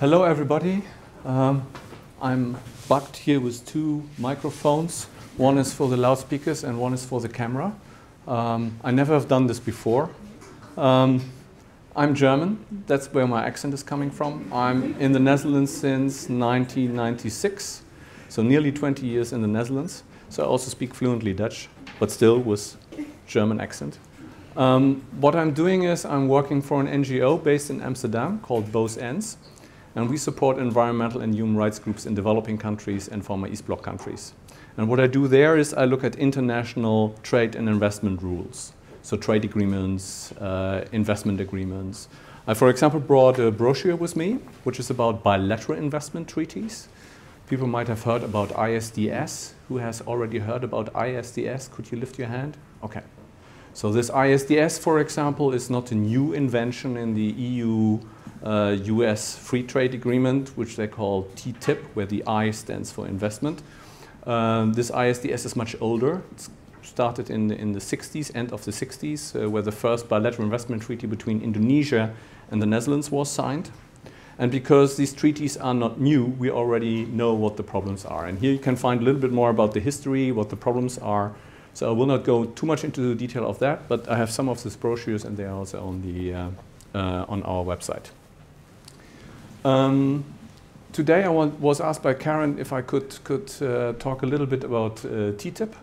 Hello, everybody. I'm bugged here with two microphones. One is for the loudspeakers and one is for the camera. I never have done this before. I'm German. That's where my accent is coming from. I'm in the Netherlands since 1996, so nearly 20 years in the Netherlands. So I also speak fluently Dutch, but still with German accent. What I'm doing is I'm working for an NGO based in Amsterdam called Both Ends. And we support environmental and human rights groups in developing countries and former East Bloc countries. And what I do there is I look at international trade and investment rules. So trade agreements, investment agreements. I, for example, brought a brochure with me, which is about bilateral investment treaties. People might have heard about ISDS. Who has already heard about ISDS? Could you lift your hand? Okay. So this ISDS, for example, is not a new invention in the EU US free trade agreement, which they call TTIP, where the I stands for investment. This ISDS is much older. It started in the 60s, end of the 60s, where the first bilateral investment treaty between Indonesia and the Netherlands was signed. And because these treaties are not new, we already know what the problems are. And here you can find a little bit more about the history, what the problems are. So I will not go too much into the detail of that, but I have some of these brochures and they are also on, on our website. Today I was asked by Karen if I could talk a little bit about TTIP.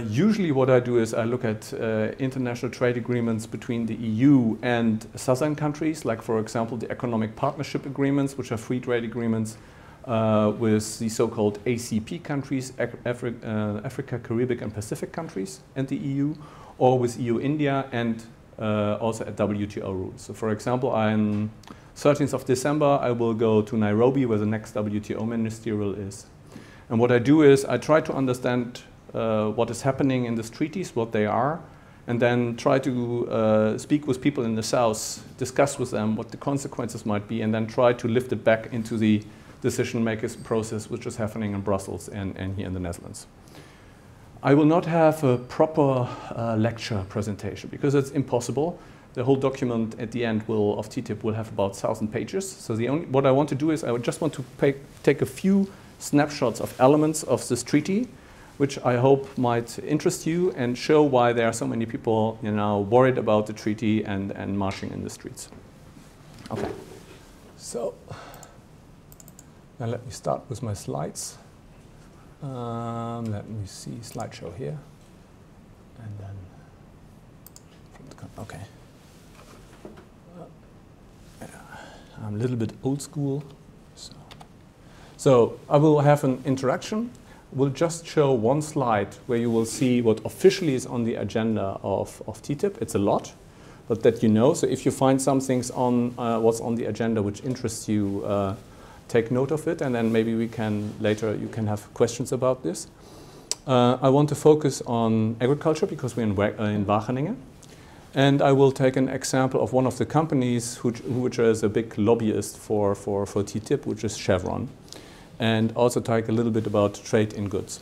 Usually what I do is I look at international trade agreements between the EU and southern countries, like for example the economic partnership agreements, which are free trade agreements with the so-called ACP countries, Africa, Caribbean and Pacific countries, and the EU, or with EU-India and also at WTO rules. So for example, on 13th of December, I will go to Nairobi, where the next WTO ministerial is. And what I do is I try to understand what is happening in these treaties, what they are, and then try to speak with people in the South, discuss with them what the consequences might be, and then try to lift it back into the decision-makers process, which is happening in Brussels and here in the Netherlands. I will not have a proper lecture presentation because it's impossible. The whole document at the end of TTIP will have about 1,000 pages. So what I want to do is I just want to take a few snapshots of elements of this treaty, which I hope might interest you and show why there are so many people worried about the treaty and marching in the streets. Okay, so now let me start with my slides. Let me see slideshow here, and then okay. I'm a little bit old school, so I will have an interaction. We'll just show one slide where you will see what officially is on the agenda of TTIP. It's a lot, but that you know. So if you find some things on what's on the agenda which interests you, take note of it, and then maybe we can later you can have questions about this. I want to focus on agriculture because we're in Wageningen. And I will take an example of one of the companies which is a big lobbyist for TTIP, which is Chevron. And also talk a little bit about trade in goods.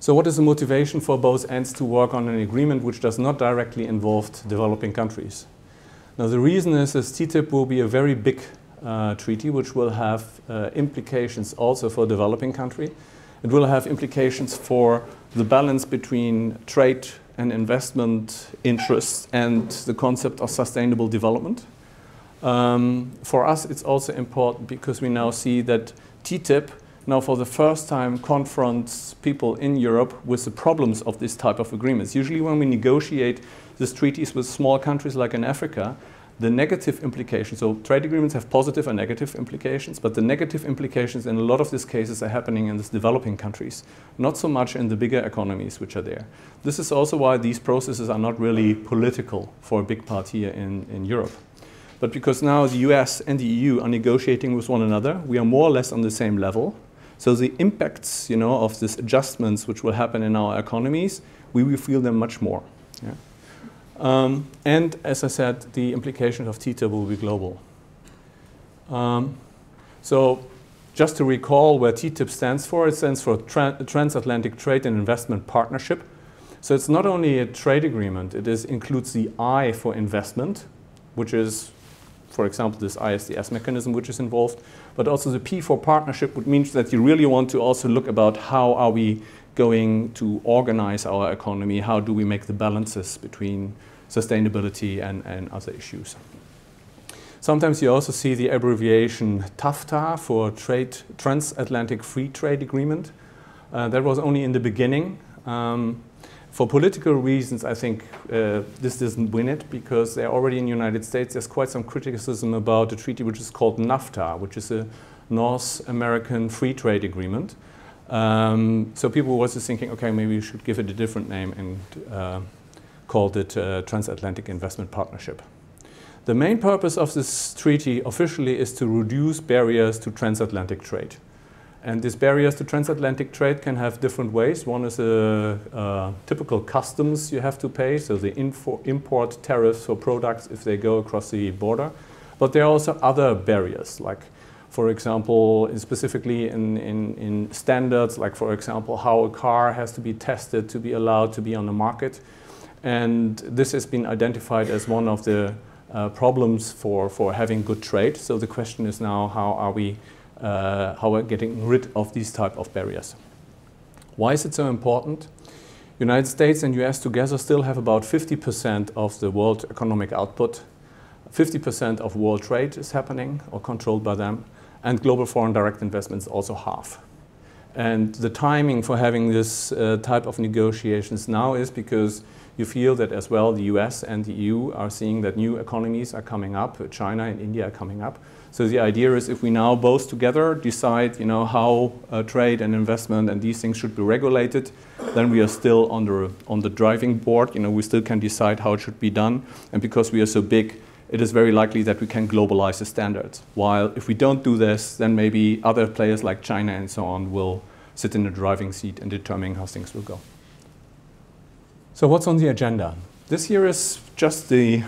So what is the motivation for both ends to work on an agreement which does not directly involve developing countries? Now the reason is TTIP will be a very big treaty which will have implications also for developing country. It will have implications for the balance between trade and investment interests and the concept of sustainable development. For us, it's also important because we now see that TTIP now for the first time confronts people in Europe with the problems of this type of agreements. Usually when we negotiate these treaties with small countries like in Africa, the negative implications, so trade agreements have positive and negative implications, but the negative implications in a lot of these cases are happening in these developing countries, not so much in the bigger economies which are there. This is also why these processes are not really political for a big part here in Europe. But because now the US and the EU are negotiating with one another, we are more or less on the same level. So the impacts of these adjustments which will happen in our economies, we will feel them much more. Yeah? And as I said, the implications of TTIP will be global. So just to recall where TTIP stands for, it stands for Transatlantic Trade and Investment Partnership. So it's not only a trade agreement, it includes the I for investment, which is for example, this ISDS mechanism which is involved, but also the P for partnership, which means that you really want to also look about how are we going to organize our economy, how do we make the balances between sustainability and other issues. Sometimes you also see the abbreviation TAFTA for Transatlantic Free Trade Agreement. That was only in the beginning. For political reasons, I think this doesn't win it, because they're already in the United States. There's quite some criticism about a treaty which is called NAFTA, which is a North American Free Trade Agreement. So people were also thinking, okay, maybe we should give it a different name and called it Transatlantic Investment Partnership. The main purpose of this treaty officially is to reduce barriers to transatlantic trade. And these barriers to transatlantic trade can have different ways. One is a typical customs you have to pay, so the import tariffs for products if they go across the border. But there are also other barriers, like, for example, specifically in standards, like, for example, how a car has to be tested to be allowed to be on the market. And this has been identified as one of the problems for having good trade. So the question is now, how we're getting rid of these type of barriers. Why is it so important? United States and US together still have about 50% of the world economic output. 50% of world trade is happening or controlled by them, and global foreign direct investments also half. And the timing for having this type of negotiations now is because you feel that as well the US and the EU are seeing that new economies are coming up, China and India are coming up. So the idea is, if we now both together decide, how trade and investment and these things should be regulated, then we are still on the driving board. We still can decide how it should be done. And because we are so big, it is very likely that we can globalize the standards. While if we don't do this, then maybe other players like China and so on will sit in the driving seat and determine how things will go. So what's on the agenda? This here is just the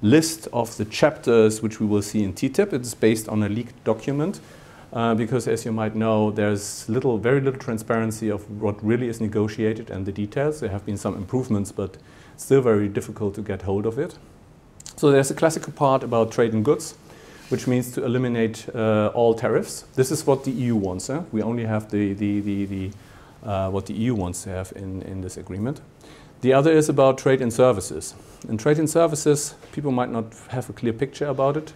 list of the chapters which we will see in TTIP. It's based on a leaked document because, as you might know, there's very little transparency of what really is negotiated and the details. There have been some improvements, but still very difficult to get hold of it. So there's a classical part about trade in goods, which means to eliminate all tariffs. This is what the EU wants. We only have what the EU wants to have in this agreement. The other is about trade in services. In trade in services, people might not have a clear picture about it,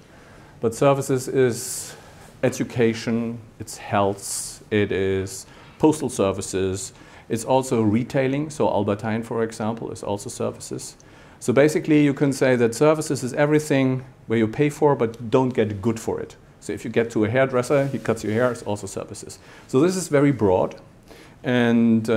but services is education, it's health, it is postal services, it's also retailing. So Albert Heijn, for example, is also services. So basically, you can say that services is everything where you pay for but don't get good for it. So if you get to a hairdresser, he cuts your hair, it's also services. So this is very broad, and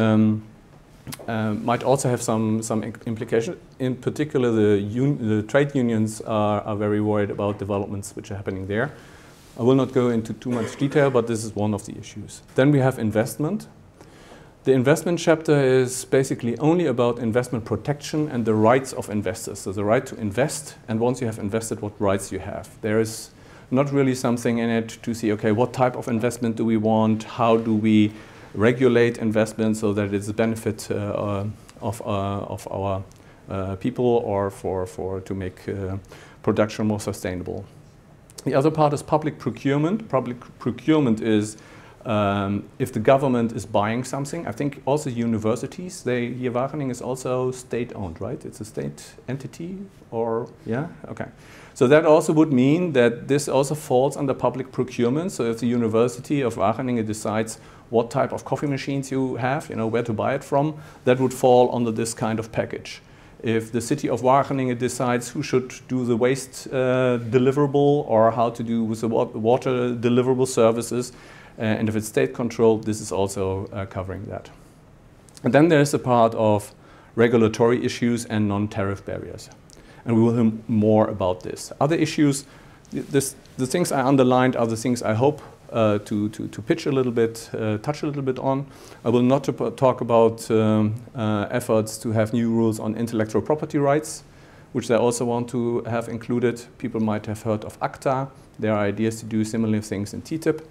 might also have some implication. In particular, the trade unions are very worried about developments which are happening there. I will not go into too much detail, but this is one of the issues. Then we have investment. The investment chapter is basically only about investment protection and the rights of investors. So the right to invest, and once you have invested, what rights you have. There is not really something in it to see, okay, what type of investment do we want? How do we regulate investment so that it's a benefit of our people, or to make production more sustainable. The other part is public procurement. Public procurement is if the government is buying something. I think also universities, here Wageningen is also state-owned, right? It's a state entity, or yeah? Okay. So that also would mean that this also falls under public procurement. So if the University of Wageningen decides what type of coffee machines you have, where to buy it from, that would fall under this kind of package. If the city of Wageningen decides who should do the waste deliverable, or how to do with the water deliverable services, and if it's state controlled, this is also covering that. And then there's a part of regulatory issues and non-tariff barriers. And we will hear more about this. Other issues, the things I underlined are the things I hope to pitch a little bit, touch a little bit on. I will not talk about efforts to have new rules on intellectual property rights, which I also want to have included. People might have heard of ACTA. There are ideas to do similar things in TTIP.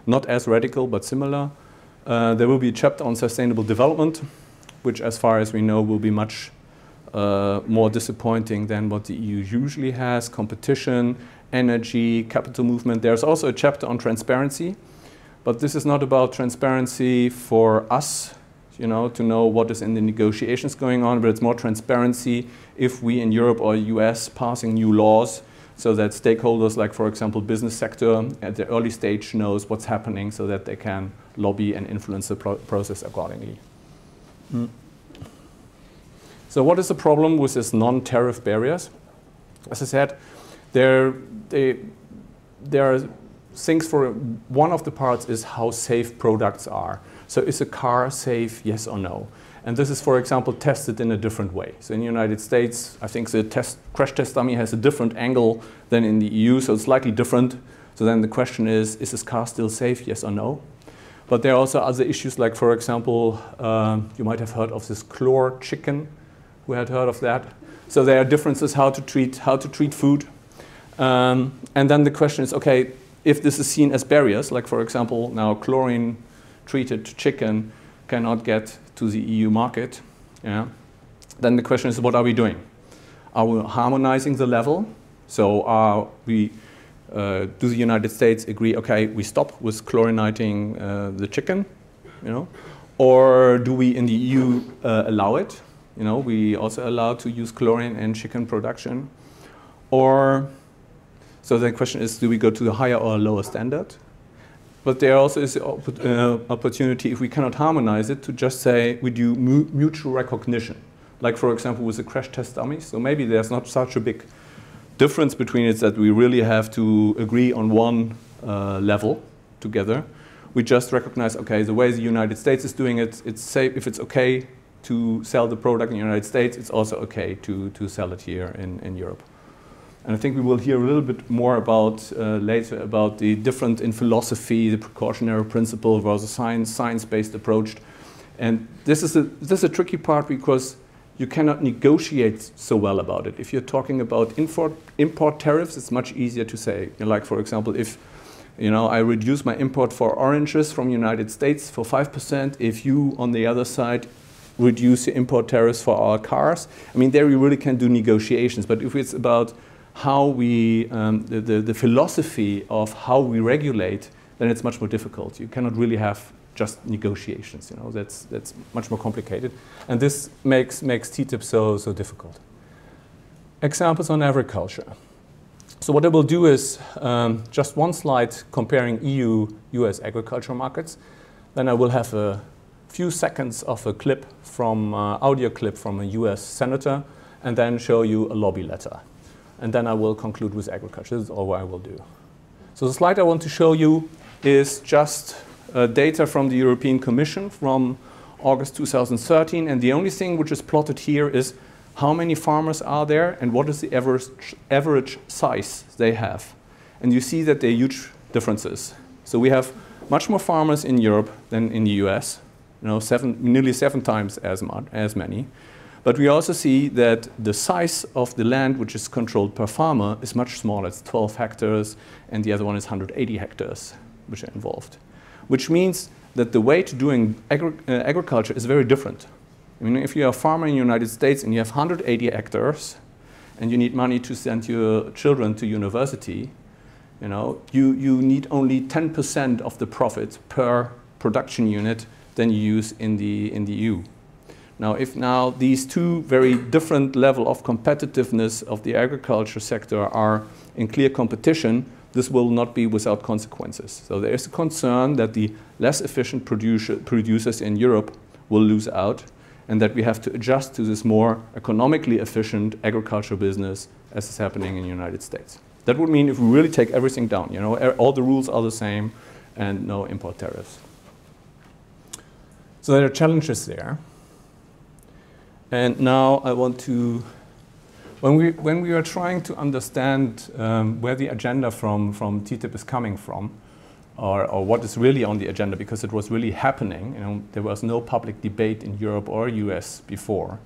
Not as radical, but similar. There will be a chapter on sustainable development, which, as far as we know, will be much more disappointing than what the EU usually has. Competition, energy, capital movement. There's also a chapter on transparency, but this is not about transparency for us, you know, to know what is in the negotiations going on, but it's more transparency if we in Europe or US passing new laws so that stakeholders, like for example business sector at the early stage, knows what's happening so that they can lobby and influence the process accordingly. So what is the problem with these non-tariff barriers? As I said, there are things for, one of the parts is how safe products are. So is a car safe, yes or no? And this is, for example, tested in a different way. So in the United States, I think the crash test dummy has a different angle than in the EU, so it's slightly different. So then the question is this car still safe, yes or no? But there are also other issues, like for example, you might have heard of this chlor chicken. Who had heard of that? So there are differences how to treat food. And then the question is, okay, if this is seen as barriers, like for example, now chlorine-treated chicken cannot get to the EU market, yeah, then the question is, what are we doing? Are we harmonizing the level? So do the United States agree, okay, we stop with chlorinating the chicken, you know? Or do we in the EU allow it? You know, we also allow to use chlorine in chicken production. Or, so the question is, do we go to the higher or lower standard? But there also is the opportunity, if we cannot harmonize it, to just say we do mutual recognition. Like for example with the crash test dummies. So maybe there's not such a big difference between it that we really have to agree on one level together. We just recognize, okay, the way the United States is doing it, it's safe. If it's okay to sell the product in the United States, it's also okay to sell it here in Europe. And I think we will hear a little bit more about later about the different in philosophy, the precautionary principle versus science-based approach. And this is a tricky part because you cannot negotiate so well about it. If you're talking about import tariffs, it's much easier to say. You know, like for example, if I reduce my import for oranges from the United States for 5%, if you on the other side reduce the import tariffs for our cars, I mean, there you really can do negotiations. But if it's about how we, the philosophy of how we regulate, then it's much more difficult. You cannot really have just negotiations. You know, that's much more complicated, and this makes TTIP so difficult. Examples on agriculture. So what I will do is just one slide comparing EU-US agriculture markets. Then I will have a few seconds of a clip from audio clip from a US senator, and then show you a lobby letter. And then I will conclude with agriculture. This is all what I will do. So the slide I want to show you is just data from the European Commission from August 2013. And the only thing which is plotted here is how many farmers are there and what is the average size they have. And you see that there are huge differences. So we have much more farmers in Europe than in the US. Nearly 7 times as many. But we also see that the size of the land which is controlled per farmer is much smaller. It's 12 hectares, and the other one is 180 hectares, which are involved. Which means that the way to doing agriculture is very different. I mean, if you're a farmer in the United States and you have 180 hectares, and you need money to send your children to university, you need only 10% of the profit per production unit than you use in the EU. Now, if these two very different level of competitiveness of the agriculture sector are in clear competition, this will not be without consequences. So there is a concern that the less efficient producers in Europe will lose out, and that we have to adjust to this more economically efficient agriculture business as is happening in the United States. That would mean if we really take everything down, all the rules are the same and no import tariffs. So there are challenges there. And now I want to, when we are trying to understand where the agenda from TTIP is coming from, or what is really on the agenda, because it was really happening, there was no public debate in Europe or US before.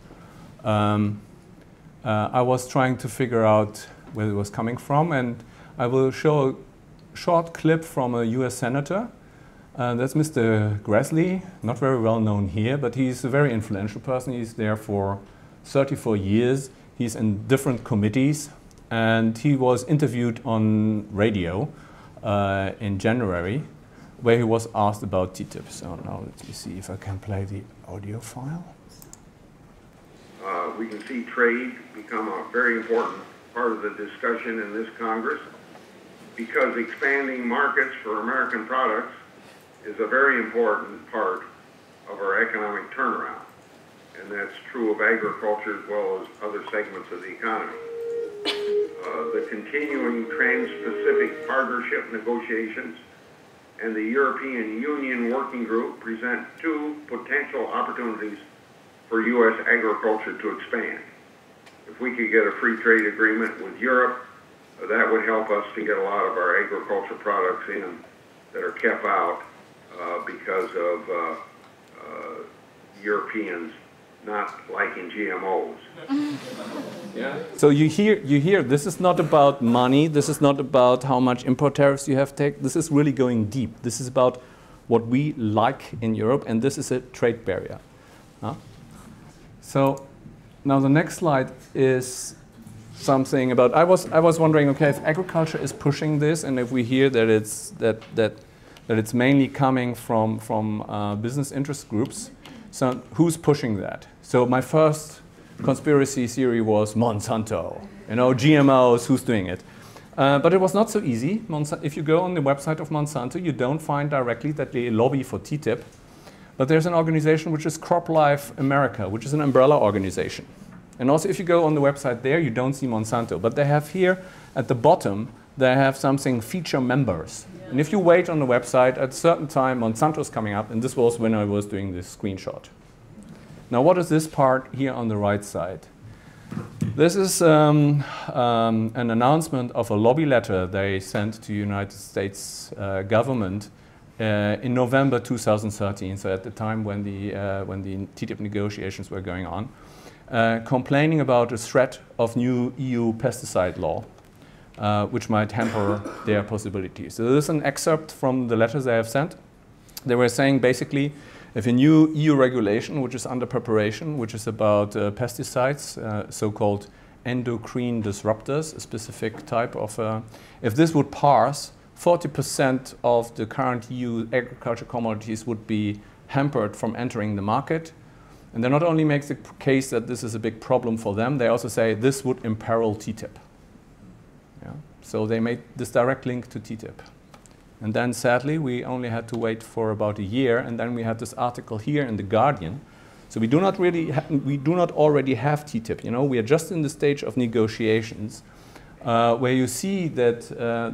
I was trying to figure out where it was coming from, and I will show a short clip from a US senator. That's Mr. Grassley, not very well known here, but he's a very influential person. He's there for 34 years. He's in different committees, and he was interviewed on radio in January, where he was asked about TTIP. So now let me see if I can play the audio file. We can see trade become a very important part of the discussion in this Congress, because expanding markets for American products is a very important part of our economic turnaround. And that's true of agriculture as well as other segments of the economy. The continuing Trans-Pacific Partnership negotiations and the European Union Working Group present two potential opportunities for U.S. agriculture to expand. If we could get a free trade agreement with Europe, that would help us to get a lot of our agriculture products in that are kept out because of Europeans not liking GMOs. Yeah. So you hear, this is not about money, this is not about how much import tariffs you have taken, this is really going deep. This is about what we like in Europe, and this is a trade barrier. So now the next slide is something about, I was wondering, okay, if agriculture is pushing this, and if we hear that it's mainly coming from business interest groups, so who's pushing that? So my first conspiracy theory was Monsanto, GMOs, who's doing it? But it was not so easy. If you go on the website of Monsanto, you don't find directly that they lobby for TTIP, but there's an organization which is CropLife America, which is an umbrella organization. And also if you go on the website there, you don't see Monsanto, but they have here at the bottom, they have something feature members. And if you wait on the website, at a certain time, Monsanto's coming up, and this was when I was doing this screenshot. Now, what is this part here on the right side? This is an announcement of a lobby letter they sent to the United States government in November 2013, so at the time when the TTIP negotiations were going on, complaining about a threat of new EU pesticide law. Which might hamper their possibilities. So this is an excerpt from the letters they have sent. They were saying basically, if a new EU regulation, which is under preparation, which is about pesticides, so-called endocrine disruptors, a specific type of, if this would pass, 40% of the current EU agriculture commodities would be hampered from entering the market. And they not only make the case that this is a big problem for them, they also say this would imperil TTIP. Yeah. So they made this direct link to TTIP. And then sadly, we only had to wait for about a year, and then we had this article here in The Guardian. So we do not already have TTIP. We are just in the stage of negotiations, where you see that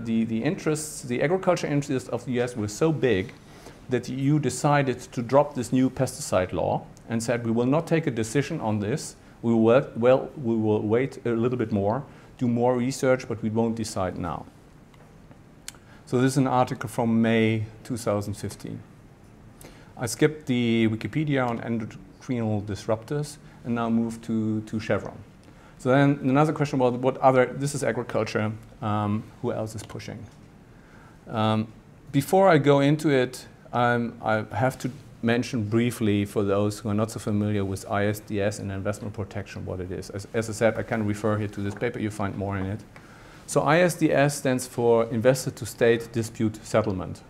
the agriculture interests of the US were so big that the EU decided to drop this new pesticide law and said, we will not take a decision on this. We will wait a little bit more, do more research, but we won't decide now. So this is an article from May 2015. I skipped the Wikipedia on endocrinal disruptors and now move to Chevron. So then another question about what other, this is agriculture, who else is pushing? Before I go into it, I have to mention briefly for those who are not so familiar with ISDS and investment protection what it is. As I said, I can refer here to this paper, you find more in it. So ISDS stands for Investor to State Dispute Settlement.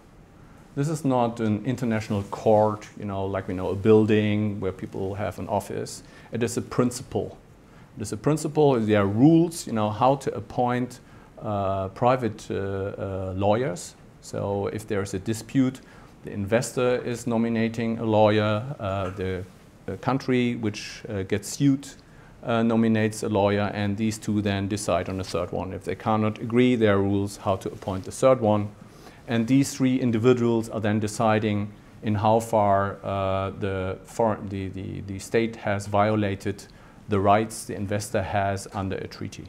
This is not an international court, like we know a building where people have an office. It is a principle. It is a principle, there are rules, how to appoint private lawyers. So if there's a dispute, the investor is nominating a lawyer, the country which gets sued nominates a lawyer, and these two then decide on a third one. If they cannot agree, there are rules how to appoint the third one. And these three individuals are then deciding in how far the state has violated the rights the investor has under a treaty.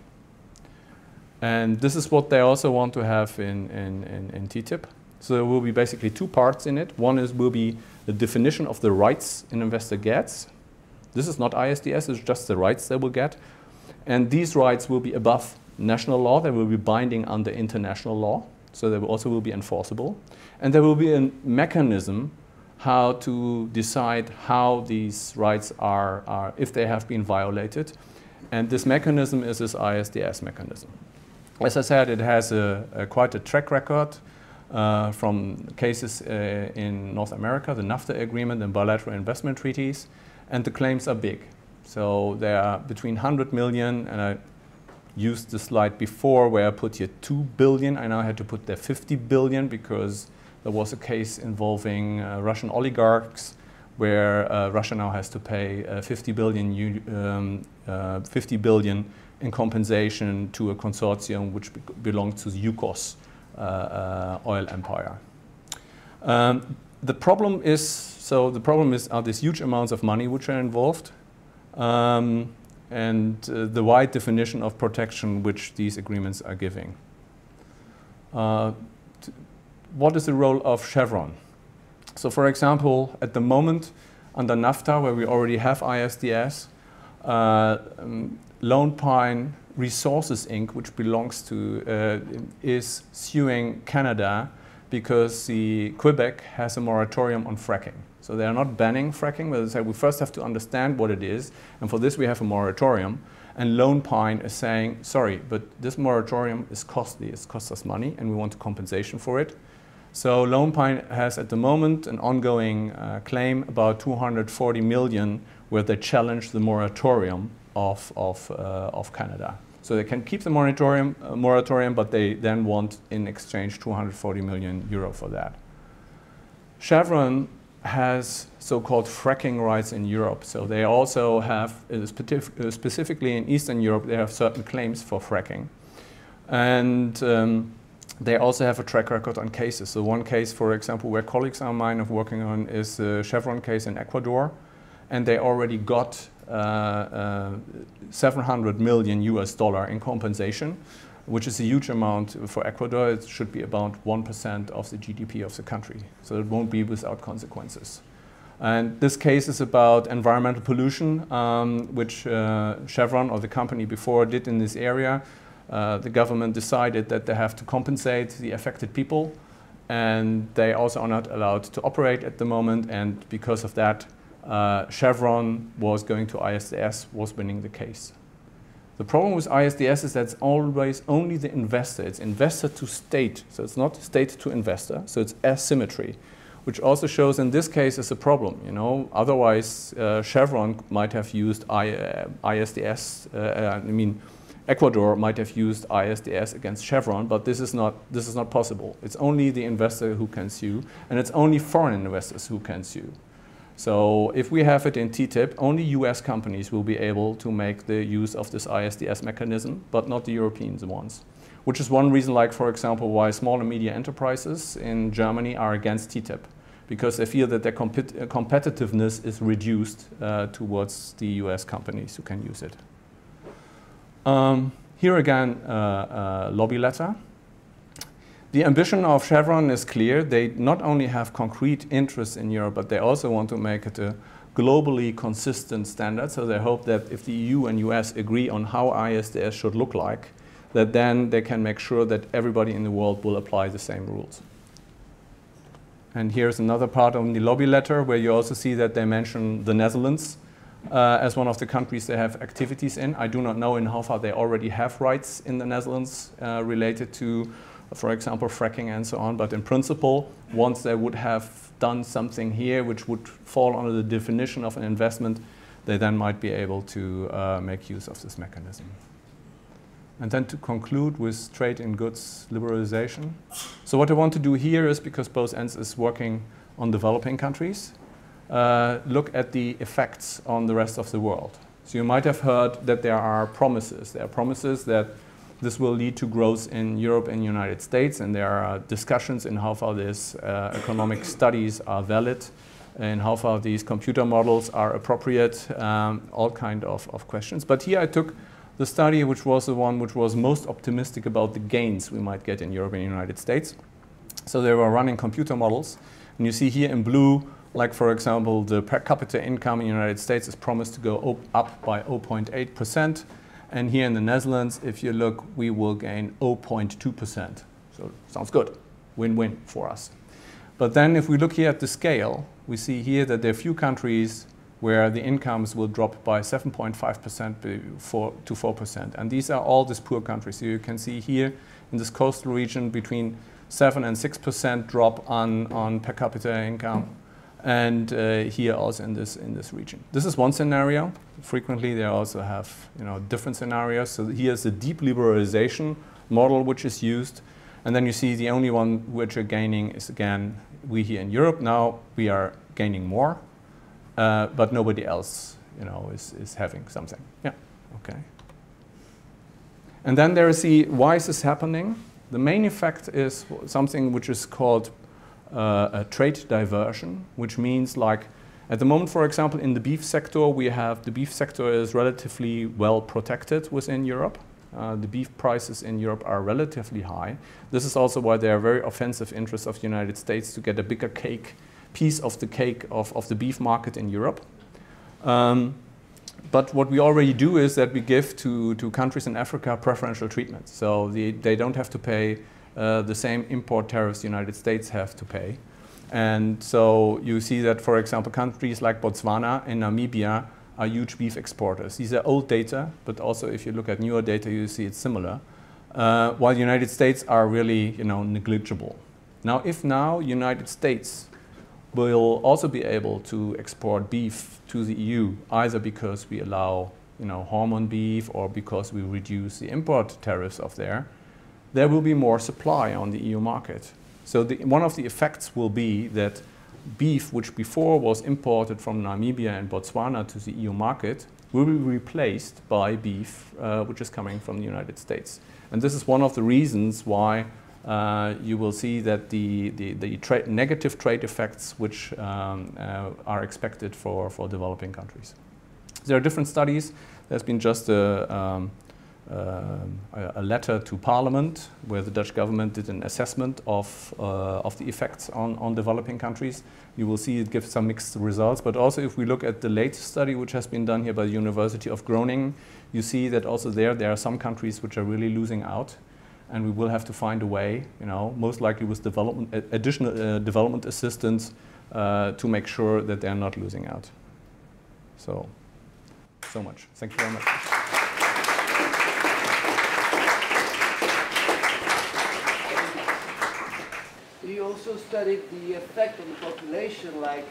And this is what they also want to have in TTIP. So there will be basically two parts in it. One will be the definition of the rights an investor gets. This is not ISDS, it's just the rights they will get. And these rights will be above national law. They will be binding under international law. So they also will be enforceable. And there will be a mechanism how to decide how these rights are if they have been violated. And this mechanism is this ISDS mechanism. As I said, it has quite a track record from cases in North America, the NAFTA agreement and bilateral investment treaties, and the claims are big. So they are between 100 million, and I used the slide before where I put here 2 billion. I now had to put there 50 billion because there was a case involving Russian oligarchs where Russia now has to pay 50 billion in compensation to a consortium which belongs to the Yukos oil empire. The problem is are these huge amounts of money which are involved, and the wide definition of protection which these agreements are giving. What is the role of Chevron? So for example, at the moment under NAFTA, where we already have ISDS, Lone Pine Resources Inc., which belongs to, is suing Canada because the Quebec has a moratorium on fracking. So they are not banning fracking, but they say we first have to understand what it is, and for this we have a moratorium. And Lone Pine is saying, sorry, but this moratorium is costly, it costs us money, and we want a compensation for it. So Lone Pine has at the moment an ongoing claim about 240 million where they challenge the moratorium of Canada. So they can keep the moratorium, but they then want in exchange 240 million euro for that. Chevron has so-called fracking rights in Europe. So they also have, specifically in Eastern Europe, they have certain claims for fracking. And they also have a track record on cases. So one case, for example, where colleagues of mine are working on is the Chevron case in Ecuador. And they already got 700 million US dollar in compensation, which is a huge amount for Ecuador. It should be about 1% of the GDP of the country. So it won't be without consequences. And this case is about environmental pollution, which Chevron or the company before did in this area. The government decided that they have to compensate the affected people, and they also are not allowed to operate at the moment, and because of that, Chevron was going to ISDS, was winning the case. The problem with ISDS is that it's always only the investor. It's investor to state, so it's not state to investor, so it's asymmetry, which also shows in this case is a problem. You know, otherwise Chevron might have used ISDS. Ecuador might have used ISDS against Chevron, but this is not possible. It's only the investor who can sue, and it's only foreign investors who can sue. So if we have it in TTIP, only US companies will be able to make the use of this ISDS mechanism, but not the European ones. Which is one reason, like for example, why small and medium enterprises in Germany are against TTIP, because they feel that their competitiveness is reduced towards the US companies who can use it. Here again, lobby letter. The ambition of Chevron is clear. They not only have concrete interests in Europe, but they also want to make it a globally consistent standard. So they hope that if the EU and US agree on how ISDS should look like, that then they can make sure that everybody in the world will apply the same rules. And here's another part of the lobby letter where you also see that they mention the Netherlands as one of the countries they have activities in. I do not know in how far they already have rights in the Netherlands related to, for example, fracking and so on. But in principle, once they would have done something here which would fall under the definition of an investment, they then might be able to make use of this mechanism. And then to conclude with trade in goods liberalization. So what I want to do here is, because both ends is working on developing countries, look at the effects on the rest of the world. So you might have heard that there are promises. There are promises that this will lead to growth in Europe and the United States, and there are discussions in how far these economic studies are valid, and how far these computer models are appropriate, all kind of questions. But here I took the study which was the one which was most optimistic about the gains we might get in Europe and the United States. So they were running computer models, and you see here in blue, like for example, the per capita income in the United States is promised to go up by 0.8%. And here in the Netherlands, if you look, we will gain 0.2%. So sounds good, win-win for us. But then if we look here at the scale, we see here that there are few countries where the incomes will drop by 7.5% to 4%. And these are all these poor countries. So you can see here in this coastal region between 7 and 6% drop on per capita income. And here also in this region. This is one scenario. Frequently they also have different scenarios. So here's the deep liberalization model which is used. And then you see the only one which are gaining is again we here in Europe. Now we are gaining more. But nobody else, is having something. Yeah, okay. And then there is why is this happening? The main effect is something which is called a trade diversion, which means like at the moment, for example, in the beef sector, the beef sector is relatively well protected within Europe. The beef prices in Europe are relatively high. This is also why there are very offensive interests of the United States to get a bigger piece of the cake of the beef market in Europe. But what we already do is that we give to countries in Africa preferential treatment. So they don't have to pay the same import tariffs the United States have to pay. And so you see that, for example, countries like Botswana and Namibia are huge beef exporters. These are old data, but also if you look at newer data, you see it's similar. While the United States are really negligible. Now, if United States will also be able to export beef to the EU, either because we allow hormone beef or because we reduce the import tariffs of there will be more supply on the EU market. So one of the effects will be that beef, which before was imported from Namibia and Botswana to the EU market, will be replaced by beef which is coming from the United States. And this is one of the reasons why you will see that the negative trade effects which are expected for developing countries. There are different studies. There's been just a letter to Parliament where the Dutch government did an assessment of the effects on developing countries. You will see it gives some mixed results, but also if we look at the latest study which has been done here by the University of Groningen, you see that also there are some countries which are really losing out. And we will have to find a way, most likely with additional development assistance to make sure that they're not losing out. So much. Thank you very much. You also studied the effect on the population, like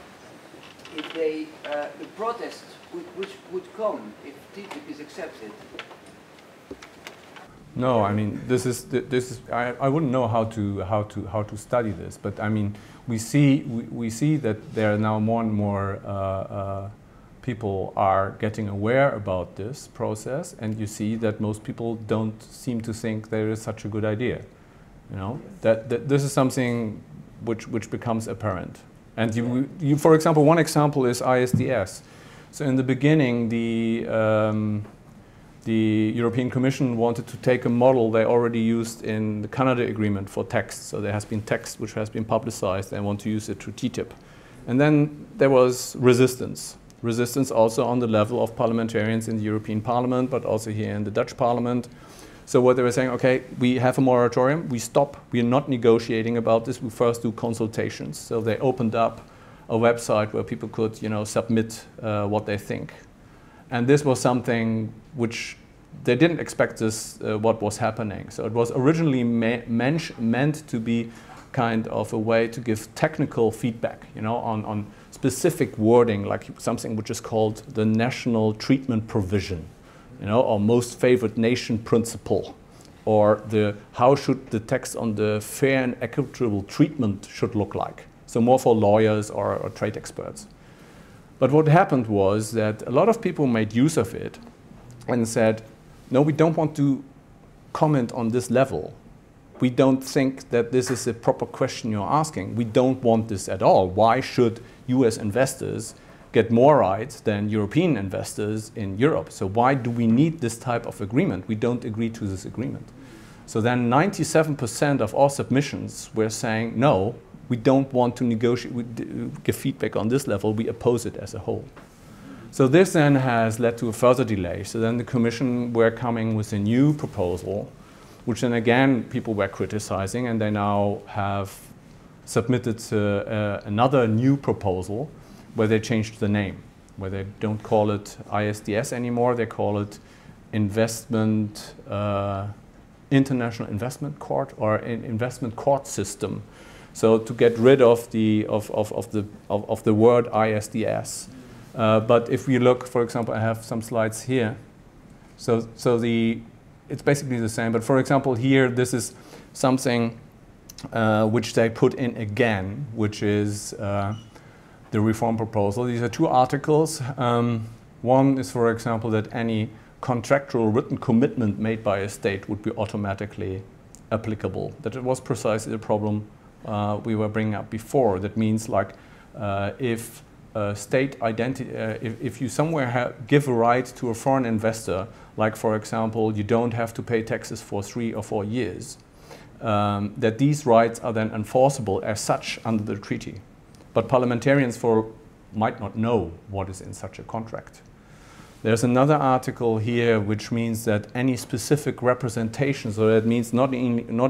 if the protests which would come if TTIP is accepted. No, I mean this is I wouldn't know how to study this, but I mean we see that there are now more and more people are getting aware about this process, and you see that most people don't seem to think there is such a good idea. That this is something which becomes apparent. And you for example, one example is ISDS. So in the beginning, the European Commission wanted to take a model they already used in the Canada agreement for text. So there has been text which has been publicized. They want to use it through TTIP. And then there was resistance. Resistance also on the level of parliamentarians in the European Parliament, but also here in the Dutch Parliament. So what they were saying, okay, we have a moratorium, we stop, we are not negotiating about this, we first do consultations. So they opened up a website where people could, submit what they think. And this was something which they didn't expect what was happening. So it was originally meant to be kind of a way to give technical feedback, on specific wording, like something which is called the national treatment provision, or most favored nation principle, or how should the text on the fair and equitable treatment should look like. So more for lawyers or trade experts. But what happened was that a lot of people made use of it and said, no, we don't want to comment on this level. We don't think that this is a proper question you're asking. We don't want this at all. Why should US investors get more rights than European investors in Europe? So why do we need this type of agreement? We don't agree to this agreement. So then 97% of all submissions were saying, no, we don't want to negotiate, give feedback on this level, we oppose it as a whole. So this then has led to a further delay. So then the Commission were coming with a new proposal, which then again people were criticizing, and they now have submitted another new proposal where they changed the name, where they don't call it ISDS anymore, they call it International Investment Court or Investment Court System. So to get rid of the word ISDS. But if we look, for example, I have some slides here. So it's basically the same. But for example, here this is something which they put in again, which is the reform proposal. These are two articles. One is, for example, that any contractual written commitment made by a state would be automatically applicable. That it was precisely the problem we were bringing up before. That means, like, if state identity, if you somewhere give a right to a foreign investor, like for example, you don't have to pay taxes for 3 or 4 years, that these rights are then enforceable as such under the treaty. But parliamentarians might not know what is in such a contract. There's another article here which means that any specific representation, so that means not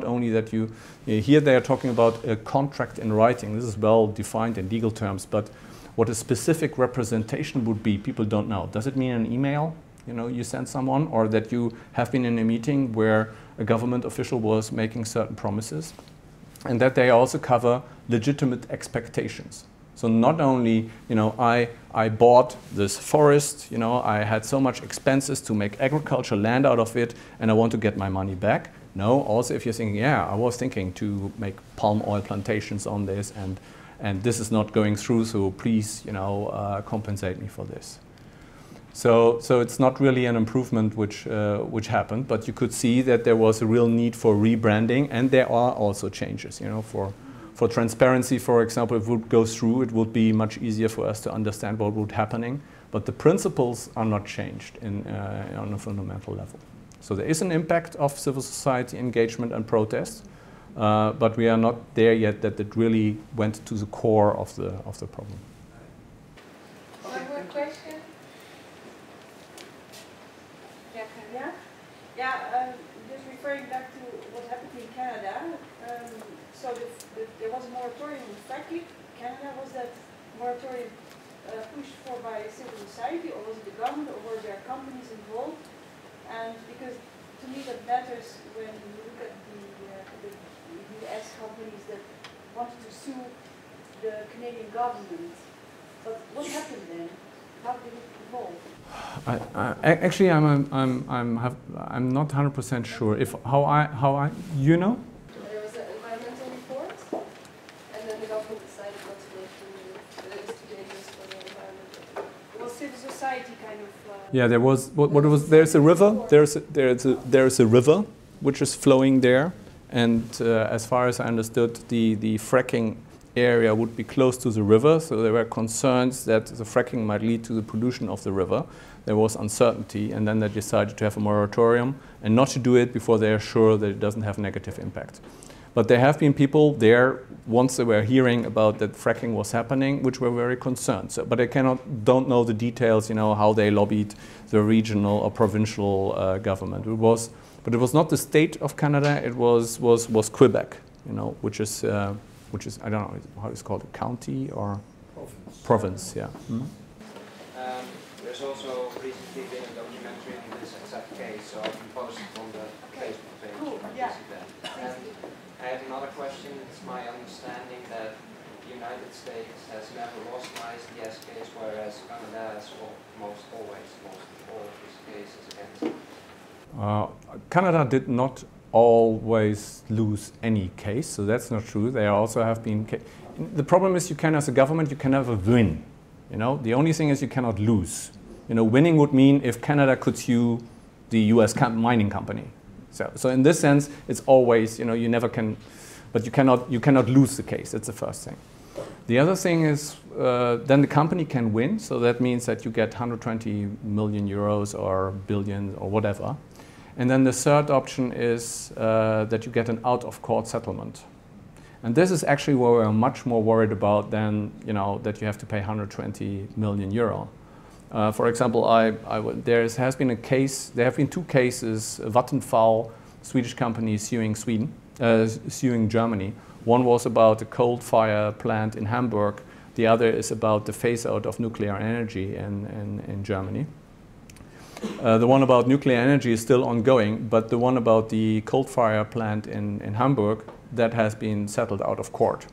only that here they are talking about a contract in writing, this is well defined in legal terms, but what a specific representation would be, people don't know. Does it mean an email, you send someone, or that you have been in a meeting where a government official was making certain promises? And that they also cover legitimate expectations. So not only, I bought this forest, I had so much expenses to make agricultural land out of it, and I want to get my money back. No, also if you're thinking, yeah, I was thinking to make palm oil plantations on this, and this is not going through, so please, compensate me for this. So it's not really an improvement which happened, but you could see that there was a real need for rebranding, and there are also changes, for transparency, for example, if it would go through, it would be much easier for us to understand what would be happening. But the principles are not changed on a fundamental level. So there is an impact of civil society engagement and protest, but we are not there yet that it really went to the core of the problem. One more question? Yeah, just referring back to what happened in Canada. So there was a moratorium on fracking. Canada, was that moratorium pushed for by civil society, or was it the government, or were there companies involved? And because to me that matters when you look at the US companies that wanted to sue the Canadian government. But what happened then? How did it evolve? Actually, I'm not 100% sure if how I There was an environmental report, and then the government decided not to go through it. That it was too dangerous for the environment. It was civil society kind of. Yeah, there was. There's a river. There's a river which is flowing there, and as far as I understood, the fracking area would be close to the river, so there were concerns that the fracking might lead to the pollution of the river. There was uncertainty, and then they decided to have a moratorium and not to do it before they are sure that it doesn't have negative impact. But there have been people there, once they were hearing about that fracking was happening, which were very concerned. So, but I don't know the details, how they lobbied the regional or provincial government. But it was not the state of Canada, it was Quebec, which is I don't know how it's called, a county or province, yeah. Mm-hmm. There's also recently been a documentary on this exact case, so I can post it on the Facebook page. Cool. Yeah. And I have another question. It's my understanding that the United States has never lost an ISDS case, whereas Canada has almost always lost all of these cases against it. Canada did not always lose any case, so that's not true. There also have been. The problem is, as a government, you can never win. The only thing is you cannot lose. Winning would mean if Canada could sue the U.S. mining company. So in this sense, it's always, you never can, but you cannot lose the case. That's the first thing. The other thing is, then the company can win. So that means that you get 120 million euros or billion or whatever. And then the third option is that you get an out-of-court settlement. And this is actually what we're much more worried about than, that you have to pay 120 million euro. For example, there has been a case, there have been two cases, Vattenfall, Swedish company suing Sweden, suing Germany. One was about a coal-fire plant in Hamburg. The other is about the phase-out of nuclear energy in Germany. The one about nuclear energy is still ongoing, but the one about the coal-fire plant in Hamburg, that has been settled out of court.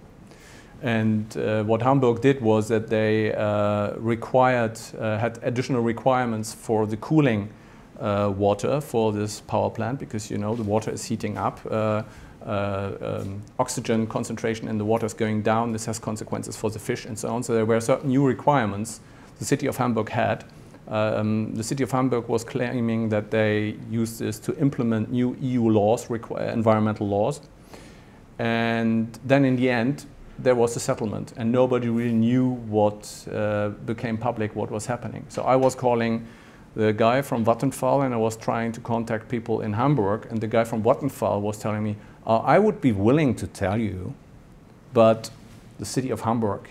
And what Hamburg did was that they had additional requirements for the cooling water for this power plant, because the water is heating up. Oxygen concentration in the water is going down. This has consequences for the fish and so on. So there were certain new requirements the city of Hamburg had. The city of Hamburg was claiming that they used this to implement new EU laws, environmental laws. And then in the end, there was a settlement, and nobody really knew what became public, what was happening. So I was calling the guy from Vattenfall, and I was trying to contact people in Hamburg, and the guy from Vattenfall was telling me, I would be willing to tell you, but the city of Hamburg,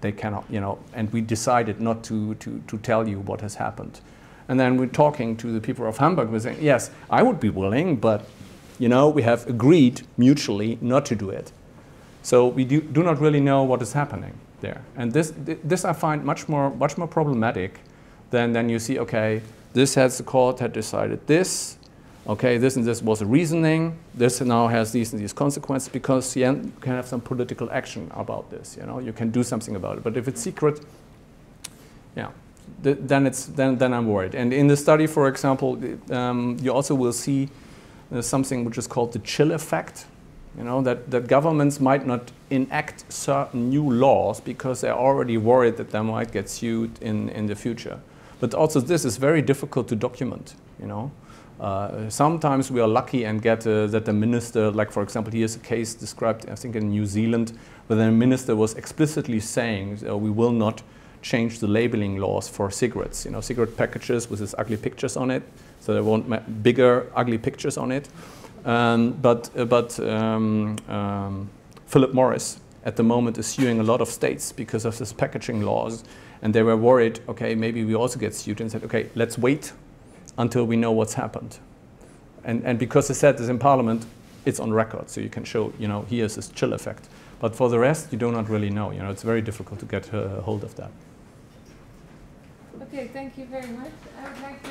they cannot, and we decided not to tell you what has happened. And then we're talking to the people of Hamburg, we're saying, yes, I would be willing, but we have agreed mutually not to do it. So we do not really know what is happening there. And this I find much more problematic than you see, okay, the court had decided this, okay, this and this was a reasoning, this now has these and these consequences, because you can have some political action about this, you can do something about it. But if it's secret, yeah, then I'm worried. And in the study, for example, you also will see something which is called the chill effect. That governments might not enact certain new laws because they're already worried that they might get sued in the future. But also this is very difficult to document, Sometimes we are lucky and get that the minister, like for example, here's a case described, I think in New Zealand, where the minister was explicitly saying we will not change the labeling laws for cigarettes. Cigarette packages with these ugly pictures on it, so there won't be bigger ugly pictures on it. But Philip Morris at the moment is suing a lot of states because of this packaging laws, and they were worried, okay, maybe we also get sued, and said, okay, let's wait until we know what's happened. And because they said this in Parliament, it's on record, so you can show, here's this chill effect. But for the rest, you do not really know. It's very difficult to get a hold of that. Okay, thank you very much. I would like to